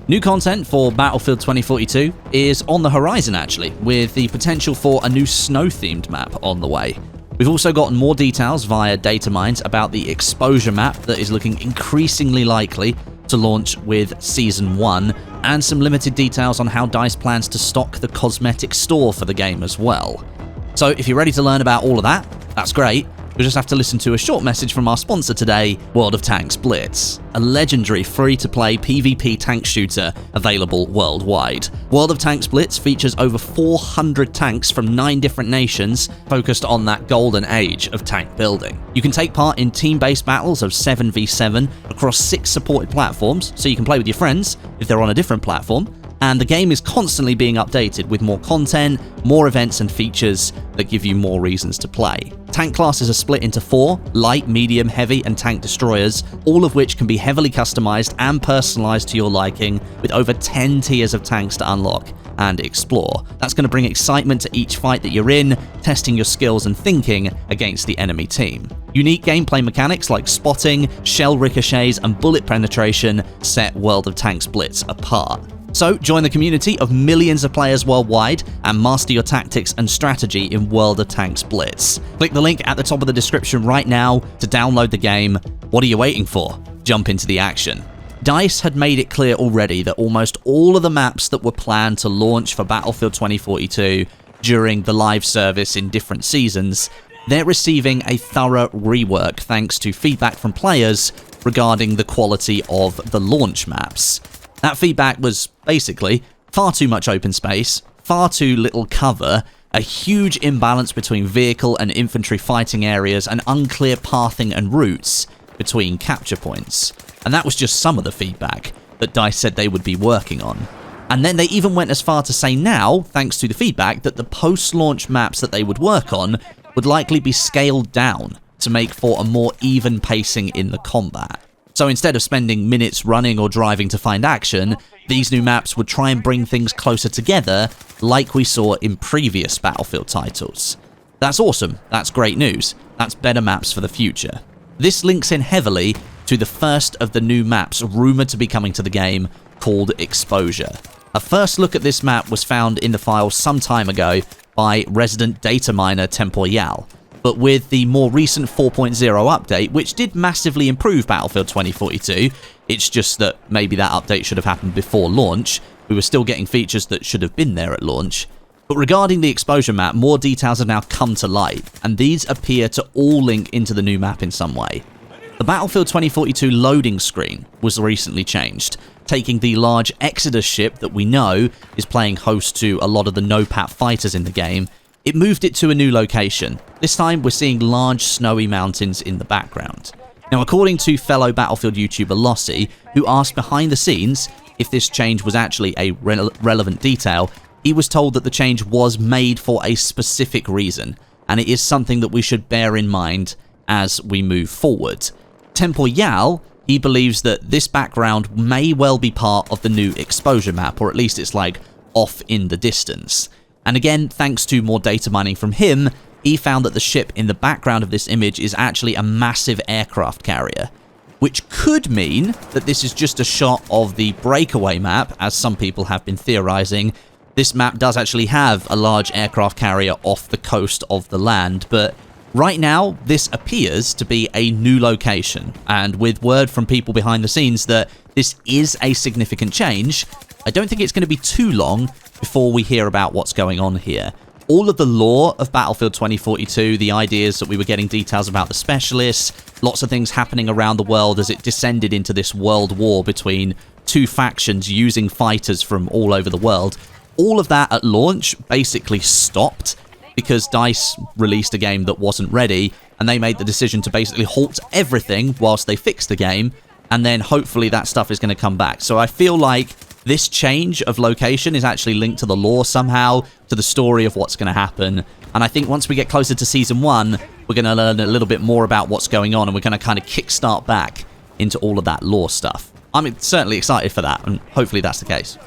New content for Battlefield 2042 is on the horizon actually, with the potential for a new snow-themed map on the way. We've also gotten more details via data mines about the exposure map that is looking increasingly likely to launch with Season 1, and some limited details on how DICE plans to stock the cosmetic store for the game as well. So if you're ready to learn about all of that, that's great. You'll just have to listen to a short message from our sponsor today, World of Tanks Blitz, a legendary free-to-play PvP tank shooter available worldwide. World of Tanks Blitz features over 400 tanks from 9 different nations focused on that golden age of tank building. You can take part in team-based battles of 7v7 across 6 supported platforms, so you can play with your friends if they're on a different platform. And the game is constantly being updated with more content, more events and features that give you more reasons to play. Tank classes are split into 4, light, medium, heavy and tank destroyers, all of which can be heavily customized and personalized to your liking, with over 10 tiers of tanks to unlock and explore. That's going to bring excitement to each fight that you're in, testing your skills and thinking against the enemy team. Unique gameplay mechanics like spotting, shell ricochets and bullet penetration set World of Tanks Blitz apart. So join the community of millions of players worldwide and master your tactics and strategy in World of Tanks Blitz. Click the link at the top of the description right now to download the game. What are you waiting for? Jump into the action. DICE had made it clear already that almost all of the maps that were planned to launch for Battlefield 2042 during the live service in different seasons, they're receiving a thorough rework thanks to feedback from players regarding the quality of the launch maps. That feedback was basically far too much open space, far too little cover, a huge imbalance between vehicle and infantry fighting areas, and unclear pathing and routes between capture points. And that was just some of the feedback that DICE said they would be working on. And then they even went as far to say now, thanks to the feedback, that the post-launch maps that they would work on would likely be scaled down to make for a more even pacing in the combat. So instead of spending minutes running or driving to find action, these new maps would try and bring things closer together like we saw in previous Battlefield titles. That's awesome, that's great news, that's better maps for the future. This links in heavily to the first of the new maps rumoured to be coming to the game, called Exposure. A first look at this map was found in the file some time ago by resident data miner Tempoyal. But with the more recent 4.0 update, which did massively improve Battlefield 2042, it's just that maybe that update should have happened before launch. We were still getting features that should have been there at launch. But regarding the exposure map, more details have now come to light, and these appear to all link into the new map in some way. The Battlefield 2042 loading screen was recently changed, taking the large Exodus ship that we know is playing host to a lot of the no-pat fighters in the game. It moved it to a new location. This time we're seeing large snowy mountains in the background. Now, according to fellow Battlefield YouTuber Westie, who asked behind the scenes if this change was actually a relevant detail, he was told that the change was made for a specific reason, and it is something that we should bear in mind as we move forward. Tempoyal, he believes that this background may well be part of the new exposure map, or at least it's like off in the distance. And again, thanks to more data mining from him, he found that the ship in the background of this image is actually a massive aircraft carrier, which could mean that this is just a shot of the breakaway map, as some people have been theorizing. This map does actually have a large aircraft carrier off the coast of the land, but right now, this appears to be a new location, and with word from people behind the scenes that this is a significant change, I don't think it's going to be too long before we hear about what's going on here. All of the lore of Battlefield 2042, the ideas that we were getting details about the specialists, lots of things happening around the world as it descended into this world war between two factions using fighters from all over the world, all of that at launch basically stopped because DICE released a game that wasn't ready, and they made the decision to basically halt everything whilst they fixed the game, and then hopefully that stuff is going to come back. So I feel like this change of location is actually linked to the lore somehow, to the story of what's going to happen. And I think once we get closer to Season 1, we're going to learn a little bit more about what's going on, and we're going to kind of kickstart back into all of that lore stuff. I'm certainly excited for that, and hopefully that's the case.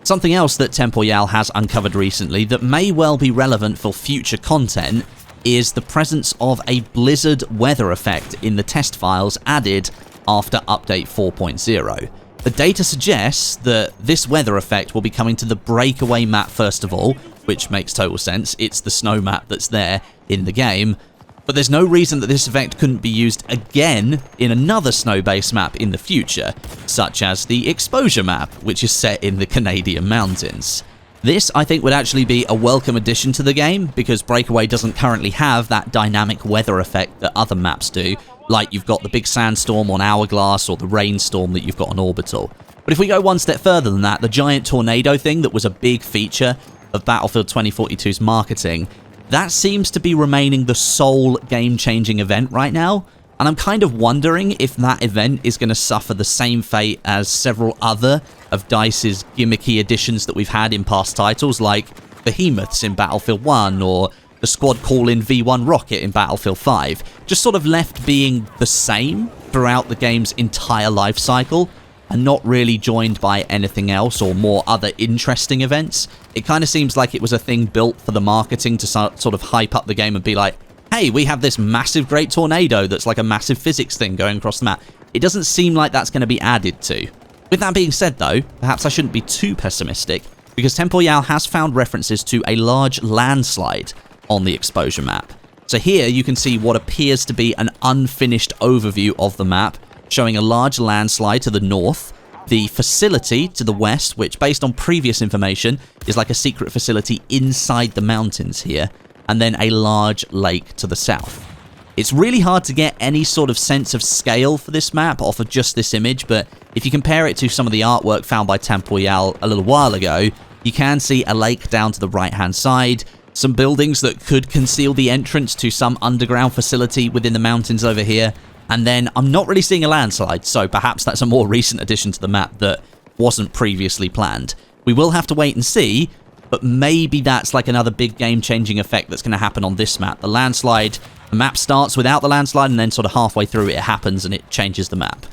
Something else that Tempoyal has uncovered recently that may well be relevant for future content is the presence of a blizzard weather effect in the test files added after Update 4.0. The data suggests that this weather effect will be coming to the breakaway map first of all, which makes total sense. It's the snow map that's there in the game. But there's no reason that this effect couldn't be used again in another snow-based map in the future, such as the exposure map, which is set in the Canadian mountains. This, I think, would actually be a welcome addition to the game, because Breakaway doesn't currently have that dynamic weather effect that other maps do, like you've got the big sandstorm on Hourglass or the rainstorm that you've got on Orbital. But if we go one step further than that, the giant tornado thing that was a big feature of Battlefield 2042's marketing, that seems to be remaining the sole game-changing event right now, and I'm kind of wondering if that event is going to suffer the same fate as several other of DICE's gimmicky additions that we've had in past titles, like Behemoths in Battlefield 1 or the Squad Call-In V1 Rocket in Battlefield 5, just sort of left being the same throughout the game's entire life cycle, and not really joined by anything else or more other interesting events. It kind of seems like it was a thing built for the marketing to sort of hype up the game and be like, hey, we have this massive great tornado that's like a massive physics thing going across the map. It doesn't seem like that's going to be added to. With that being said though, perhaps I shouldn't be too pessimistic, because Tempoyal has found references to a large landslide on the exposure map. So here you can see what appears to be an unfinished overview of the map, showing a large landslide to the north, the facility to the west, which based on previous information is like a secret facility inside the mountains here, and then a large lake to the south. It's really hard to get any sort of sense of scale for this map off of just this image, but if you compare it to some of the artwork found by Tempoyal a little while ago, you can see a lake down to the right-hand side, some buildings that could conceal the entrance to some underground facility within the mountains over here, and then I'm not really seeing a landslide, so perhaps that's a more recent addition to the map that wasn't previously planned. We will have to wait and see, but maybe that's like another big game-changing effect that's going to happen on this map. The landslide, the map starts without the landslide, and then sort of halfway through it happens and it changes the map.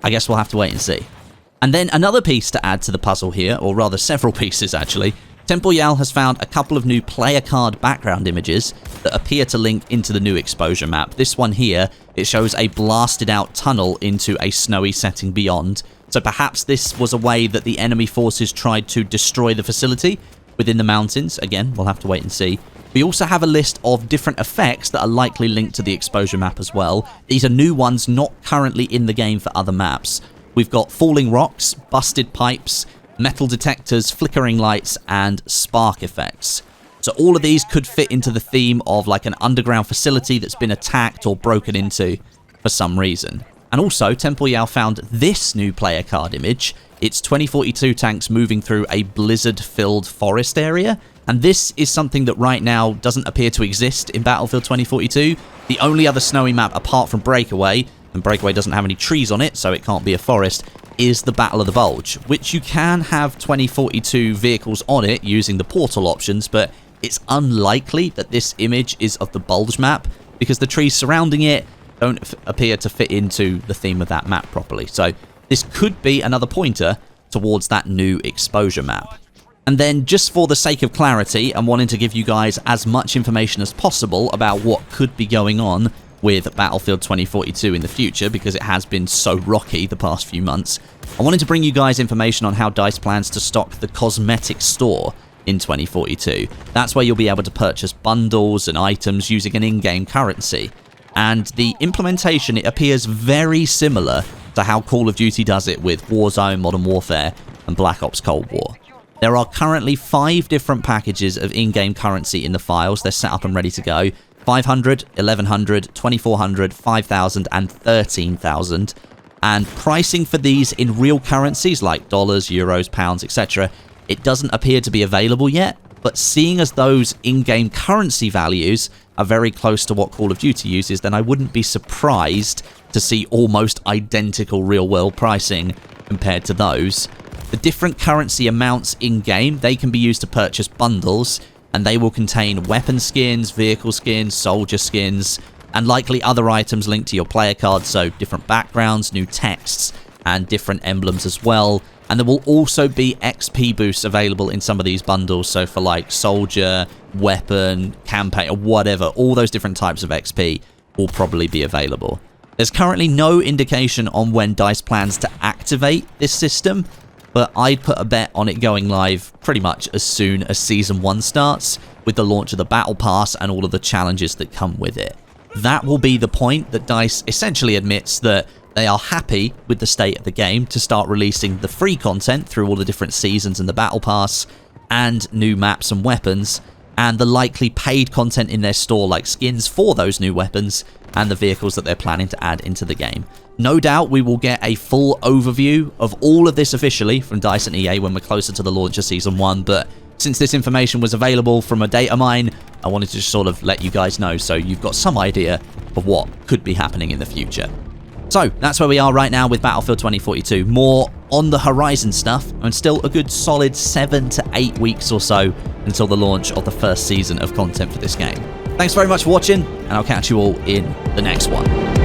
I guess we'll have to wait and see. And then another piece to add to the puzzle here, or rather several pieces actually, Tempoyal has found a couple of new player card background images that appear to link into the new exposure map. This one here, it shows a blasted out tunnel into a snowy setting beyond. So perhaps this was a way that the enemy forces tried to destroy the facility within the mountains. Again, we'll have to wait and see. We also have a list of different effects that are likely linked to the exposure map as well. These are new ones not currently in the game for other maps. We've got falling rocks, busted pipes, metal detectors, flickering lights, and spark effects. So all of these could fit into the theme of like an underground facility that's been attacked or broken into for some reason. And also, Tempoyal found this new player card image. It's 2042 tanks moving through a blizzard-filled forest area, and this is something that right now doesn't appear to exist in Battlefield 2042. The only other snowy map apart from Breakaway, and Breakaway doesn't have any trees on it, so it can't be a forest, is the Battle of the Bulge, which you can have 2042 vehicles on it using the portal options, but it's unlikely that this image is of the Bulge map, because the trees surrounding it don't appear to fit into the theme of that map properly. So this could be another pointer towards that new exposure map. And then, just for the sake of clarity, and wanting to give you guys as much information as possible about what could be going on with Battlefield 2042 in the future, because it has been so rocky the past few months, I wanted to bring you guys information on how DICE plans to stock the cosmetic store in 2042. That's where you'll be able to purchase bundles and items using an in-game currency. And the implementation, it appears very similar to how Call of Duty does it with Warzone, Modern Warfare, and Black Ops Cold War. There are currently 5 different packages of in-game currency in the files. They're set up and ready to go. 500, 1100, 2400, 5000, and 13,000. And pricing for these in real currencies like dollars, euros, pounds, etc., it doesn't appear to be available yet. But seeing as those in-game currency values are very close to what Call of Duty uses, then I wouldn't be surprised to see almost identical real-world pricing compared to those. The different currency amounts in-game, they can be used to purchase bundles, and they will contain weapon skins, vehicle skins, soldier skins, and likely other items linked to your player card, so different backgrounds, new texts, and different emblems as well. And there will also be XP boosts available in some of these bundles, so for like soldier, weapon, campaign, or whatever, all those different types of XP will probably be available. There's currently no indication on when DICE plans to activate this system, but I'd put a bet on it going live pretty much as soon as Season 1 starts, with the launch of the Battle Pass and all of the challenges that come with it. That will be the point that DICE essentially admits that they are happy with the state of the game to start releasing the free content through all the different seasons and the Battle Pass, and new maps and weapons, and the likely paid content in their store like skins for those new weapons and the vehicles that they're planning to add into the game. No doubt we will get a full overview of all of this officially from DICE and EA when we're closer to the launch of Season 1, but since this information was available from a data mine, I wanted to just sort of let you guys know so you've got some idea of what could be happening in the future. So that's where we are right now with Battlefield 2042. More on the horizon stuff, and still a good solid 7 to 8 weeks or so until the launch of the first season of content for this game. Thanks very much for watching, and I'll catch you all in the next one.